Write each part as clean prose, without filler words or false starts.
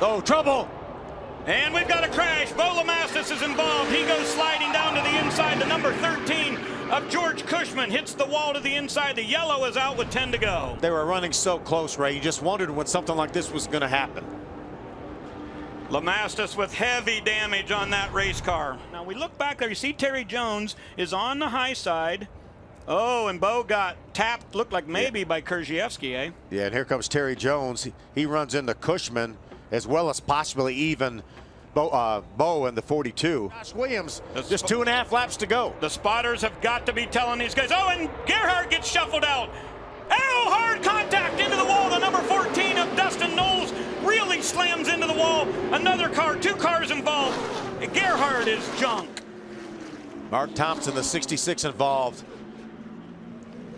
Oh, trouble. And we've got a crash. Bo Lamastus is involved. He goes sliding down to the inside. The number 13 of George Cushman hits the wall to the inside. The yellow is out with 10 to go. They were running so close, Ray. You just wondered when something like this was going to happen. Lamastus with heavy damage on that race car. Now we look back there. You see Terry Jones is on the high side. Oh, and Bo got tapped, looked like maybe by Krzyzewski, eh? Yeah, and here comes Terry Jones. He runs into Cushman as well as possibly even Bo in the 42. Josh Williams, just 2.5 laps to go. The spotters have got to be telling these guys. Oh, and Gerhard gets shuffled out. Oh, hard contact into the wall. The number 14 of Dustin Knowles really slams into the wall. Another car, 2 cars involved. Gerhard is junk. Mark Thompson, the 66, involved.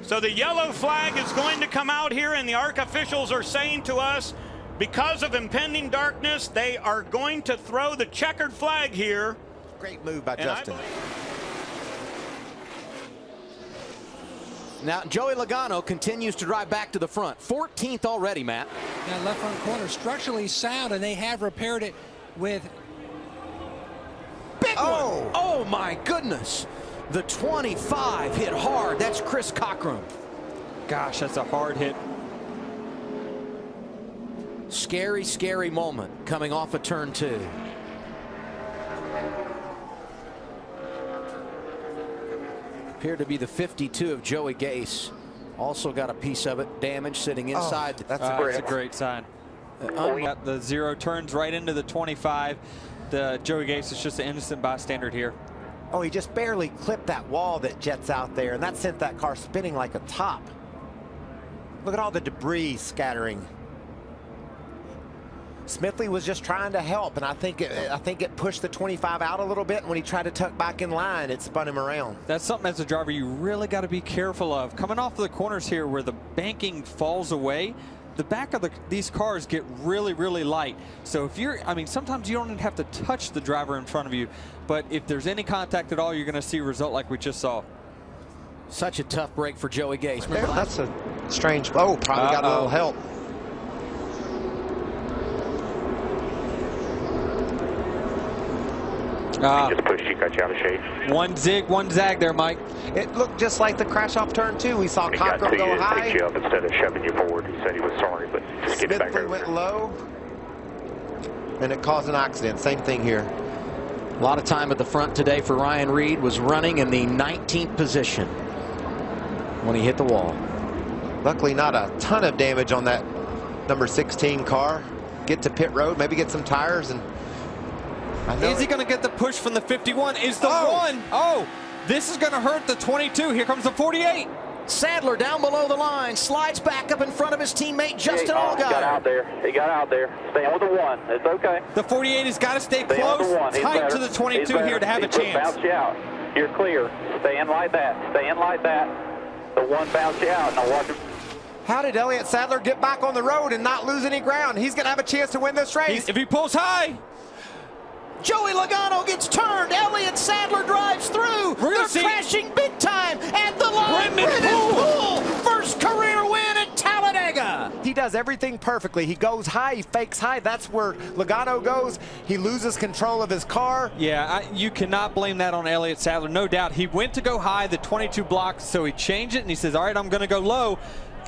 So the yellow flag is going to come out here, and the ARC officials are saying to us, because of impending darkness, they are going to throw the checkered flag here. Great move by Justin. Now, Joey Logano continues to drive back to the front. 14th already, Matt. That left front corner structurally sound, and they have repaired it with big one. Oh, my goodness. The 25 hit hard. That's Chris Cockrum. Gosh, that's a hard hit. Scary, scary moment coming off of turn 2. Appeared to be the 52 of Joey Gase. Also got a piece of it damaged sitting inside. Oh, that's a great sign. Got the 0 turns right into the 25. The Joey Gase is just an innocent bystander here. Oh, he just barely clipped that wall that jets out there, and that sent that car spinning like a top. Look at all the debris scattering. Smithley was just trying to help, and I think it pushed the 25 out a little bit. And when he tried to tuck back in line, it spun him around. That's something as a driver you really got to be careful of. Coming off the corners here where the banking falls away, the back of these cars get really, really light. So if you're, I mean, sometimes you don't even have to touch the driver in front of you, but if there's any contact at all, you're going to see a result like we just saw. Such a tough break for Joey Gase. That's a strange. Oh, probably got a little help. Just pushed you, got you out of shape. One zig, one zag there, Mike. It looked just like the crash off turn 2. We saw Cockrum go high. Picked you up instead of shoving you forward. He said he was sorry, but just get it back over. Went low, and it caused an accident. Same thing here. A lot of time at the front today for Ryan Reed. Was running in the 19th position when he hit the wall. Luckily, not a ton of damage on that number 16 car. Get to pit road, maybe get some tires, and is he going to get the push from the 51? Is the one? Oh, this is going to hurt the 22. Here comes the 48. Sadler down below the line, slides back up in front of his teammate Justin Allgaier. He got out there. He got out there. Staying with the 1. It's okay. The 48 has got to stay close, tight to the 22 here to have a chance. Bounce you out. You're clear. Stay in like that. Stay in like that. The 1 bounce you out. Now watch him. How did Elliott Sadler get back on the road and not lose any ground? He's going to have a chance to win this race. If he pulls high. Joey Logano gets turned. Elliott Sadler drives through. They're crashing big time at the line. Brendan Poole, first career win at Talladega. He does everything perfectly. He goes high, he fakes high. That's where Logano goes. He loses control of his car. Yeah, you cannot blame that on Elliott Sadler, no doubt. He went to go high, the 22 blocked, so he changed it, and he says, all right, I'm going to go low,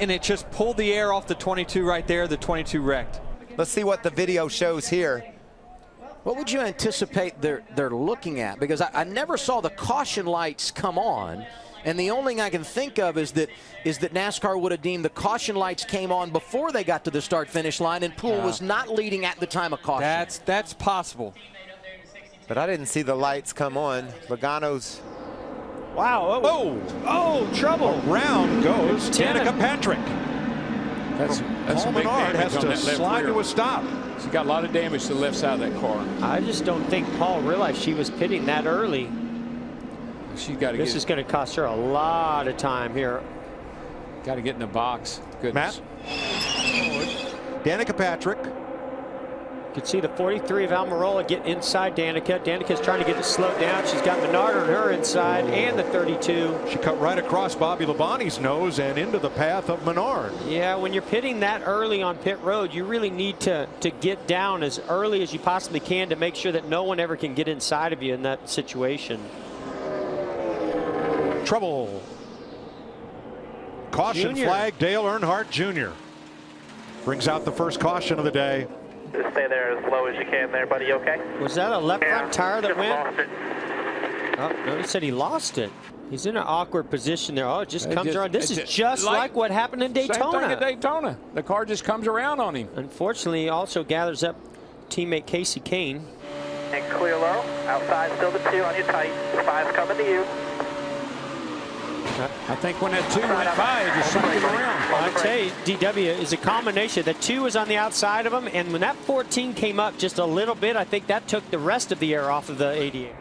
and it just pulled the air off the 22 right there. The 22 wrecked. Let's see what the video shows here. What would you anticipate they're looking at? Because I never saw the caution lights come on, and the only thing I can think of is that NASCAR would have deemed the caution lights came on before they got to the start-finish line, and Poole was not leading at the time of caution. That's possible. But I didn't see the lights come on. Logano's. Wow. Oh, trouble. Around goes Danica Patrick. That's Paul a big Menard damage has on to that left slide rear. to a stop. She got a lot of damage to the left side of that car. I just don't think Paul realized she was pitting that early. She got to. This is going to cost her a lot of time here. Got to get in the box. Goodness. Matt. Danica Patrick You can see the 43 of Almirola get inside Danica. Danica's trying to get it slowed down. She's got Menard on her inside and the 32. She cut right across Bobby Labonte's nose and into the path of Menard. Yeah, when you're pitting that early on pit road, you really need to get down as early as you possibly can to make sure that no one ever can get inside of you in that situation. Trouble. Caution flag, Dale Earnhardt Jr. brings out the first caution of the day. Just stay there as low as you can there, buddy. Okay? Was that a left front tire that went? Lost it. Oh, no, he said he lost it. He's in an awkward position there. Oh, it just comes around. This is just like what happened in Daytona. Same thing at Daytona. The car just comes around on him. Unfortunately, he also gathers up teammate Casey Kane. And clear low. Outside still the 2 on your tight. 5's coming to you. I think when that 2 went by, it just sunk him around. I tell you, DW is a combination. The 2 was on the outside of him, and when that 14 came up just a little bit, I think that took the rest of the air off of the 88.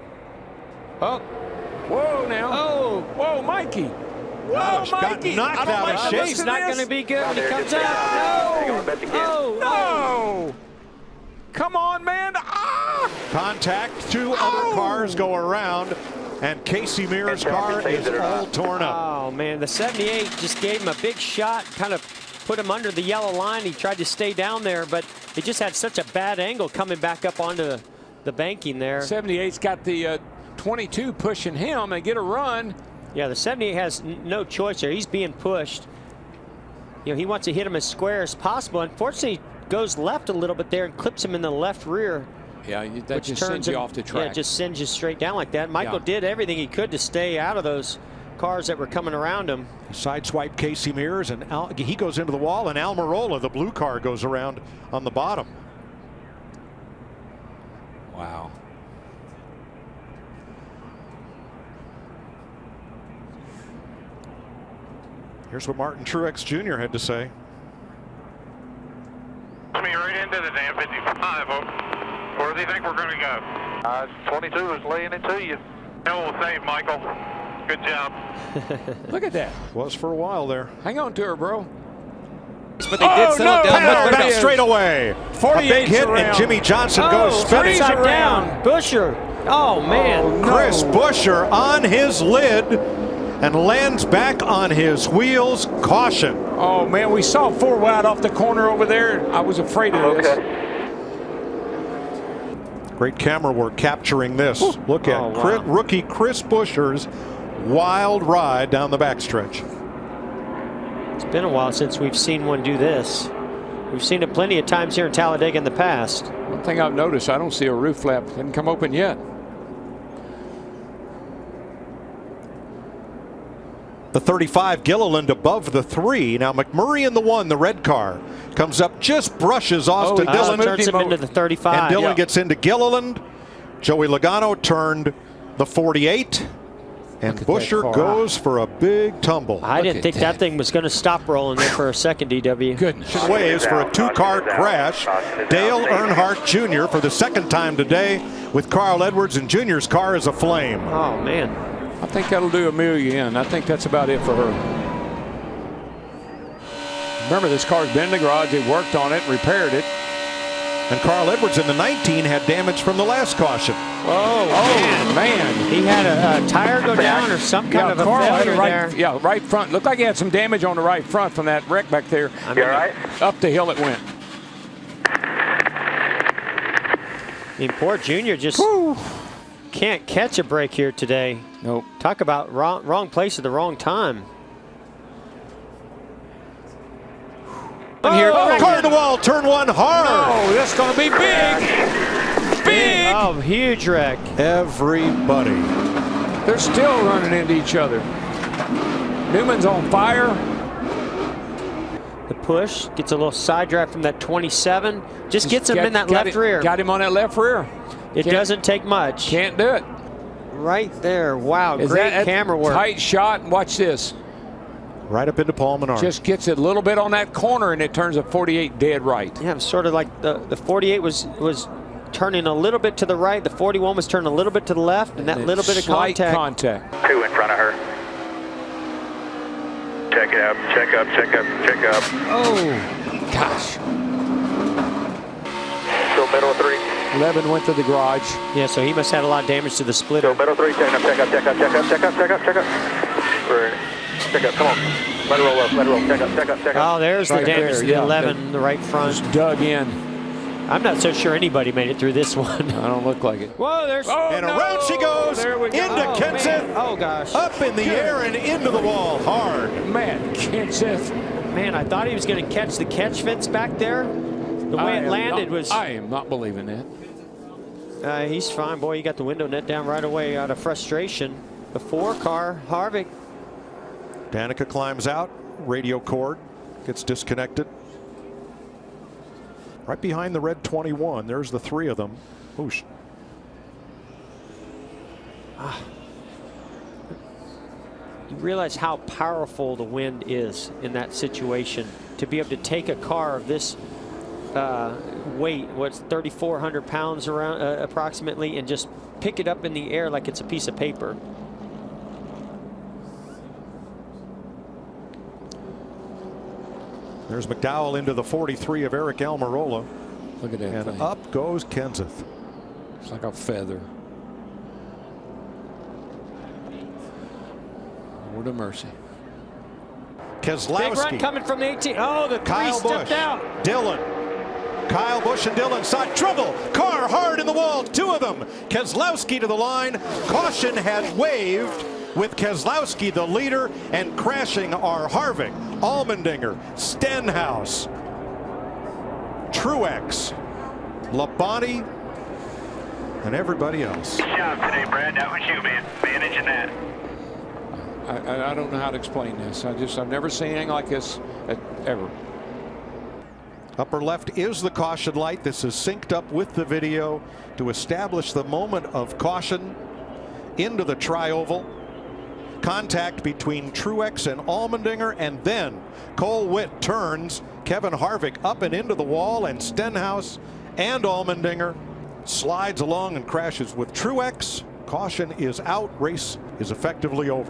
Oh. Whoa, now. Oh. Whoa, Mikey. Whoa, Mikey. Got knocked out of shape. It's not going to be good when he comes out. No. Oh. No. Come on, man. Ah. Contact. 2 other cars go around. And Casey Mears' car is all torn up. Oh, man. The 78 just gave him a big shot, kind of put him under the yellow line. He tried to stay down there, but he just had such a bad angle coming back up onto the banking there. 78's got the 22 pushing him and get a run. Yeah, the 78 has no choice there. He's being pushed. You know, he wants to hit him as square as possible. Unfortunately, he goes left a little bit there and clips him in the left rear. Yeah, that just sends you off the track. Yeah, it just sends you straight down like that. Michael did everything he could to stay out of those cars that were coming around him. Sideswipe Casey Mears, and he goes into the wall, and Almirola, the blue car, goes around on the bottom. Wow. Here's what Martin Truex Jr. had to say. Me right into the damn 55. Where do you think we're going to go? 22 is laying it to you. No save, Michael. Good job. Look at that. Was for a while there. Hang on to her, bro. But they did settle down. Back straight away. A big hit, and Jimmy Johnson goes spinning. Upside down. Busher. Oh, man. Chris Buescher on his lid and lands back on his wheels. Caution. Oh, man, we saw 4 wide off the corner over there. I was afraid of this. Great camera work capturing this. Ooh. Look at rookie Chris Buescher's wild ride down the backstretch. It's been a while since we've seen one do this. We've seen it plenty of times here in Talladega in the past. One thing I've noticed, I don't see a roof flap. Didn't come open yet. The 35 Gilliland above the 3. Now McMurray in the 1, the red car, comes up, just brushes Austin Dillon. Turns him into the 35. And Dillon gets into Gilliland. Joey Logano turned the 48. And Buescher goes for a big tumble. I didn't think that thing was going to stop rolling there for a second, DW. Goodness. Waves for a 2-car crash. Dale Earnhardt Jr. for the 2nd time today with Carl Edwards, and Jr.'s car is aflame. Oh, man. I think that'll do Amelia in. I think that's about it for her. Remember, this car's been in the garage. They worked on it, repaired it. And Carl Edwards in the 19 had damage from the last caution. Oh, man. He had a tire go down or some kind of a failure there. Yeah, right front. Looked like he had some damage on the right front from that wreck back there. I mean, right? Up the hill it went. I mean, poor Junior just can't catch a break here today. Nope. Talk about wrong place at the wrong time. Car to wall, turn 1 hard. Oh, that's going to be big. Big. Oh, huge wreck. Everybody. They're still running into each other. Newman's on fire. The push gets a little side drive from that 27. Just gets him in that left rear. Got him on that left rear. It doesn't take much. Can't do it. Right there. Wow, great camera work. Tight shot. Watch this. Right up into Paul Menard. Just gets it a little bit on that corner, and it turns a 48 dead right. Yeah, it was sort of like the 48 was turning a little bit to the right. The 41 was turning a little bit to the left, and that little bit of contact. 2 in front of her. Check it out. Check up. Check up. Check up. Oh, gosh. Still middle 3. 11 went to the garage. Yeah, so he must have had a lot of damage to the splitter. Go middle 3, check up, check up, check up, check up, check up, check up, check up. Check up, come on. Let it roll up, let it roll, check up, check up, check up. Oh, there's Right the damage there, to the yeah. 11, the right front. Just dug in. I'm not so sure anybody made it through this one. I don't look like it. Whoa, there's... Oh, And no! around she goes There we go. into Oh, Kenseth. man. Oh, gosh. Up in the air and into the wall hard. Man, Kenseth. Man, I thought he was going to catch the catch fence back there. The way it landed was... I am not believing that. He's fine. Boy, he got the window net down right away out of frustration. The 4 car, Harvick. Danica climbs out. Radio cord gets disconnected. Right behind the red 21. There's the 3 of them. Whoosh. You realize how powerful the wind is in that situation. To be able to take a car of this weight, what's 3,400 pounds around approximately, and just pick it up in the air like it's a piece of paper. There's McDowell into the 43 of Eric Almirola. Look at that And thing. up goes Kenseth. It's like a feather. What a mercy. Keselowski. Big run coming from the 18. Oh, the 3 Kyle stepped Busch. out. Dillon. Kyle Busch and Dillon side trouble. Car hard in the wall. 2 of them. Keselowski to the line. Caution had waved with Keselowski the leader, and crashing are Harvick, Allmendinger, Stenhouse, Truex, Labonte, and everybody else. Good job today, Brad. That was you, man. Managing that. I don't know how to explain this. I've never seen anything like this ever. Upper left is the caution light. This is synced up with the video to establish the moment of caution into the tri-oval. Contact between Truex and Allmendinger, and then Cole Witt turns Kevin Harvick up and into the wall, and Stenhouse and Allmendinger slides along and crashes with Truex. Caution is out. Race is effectively over.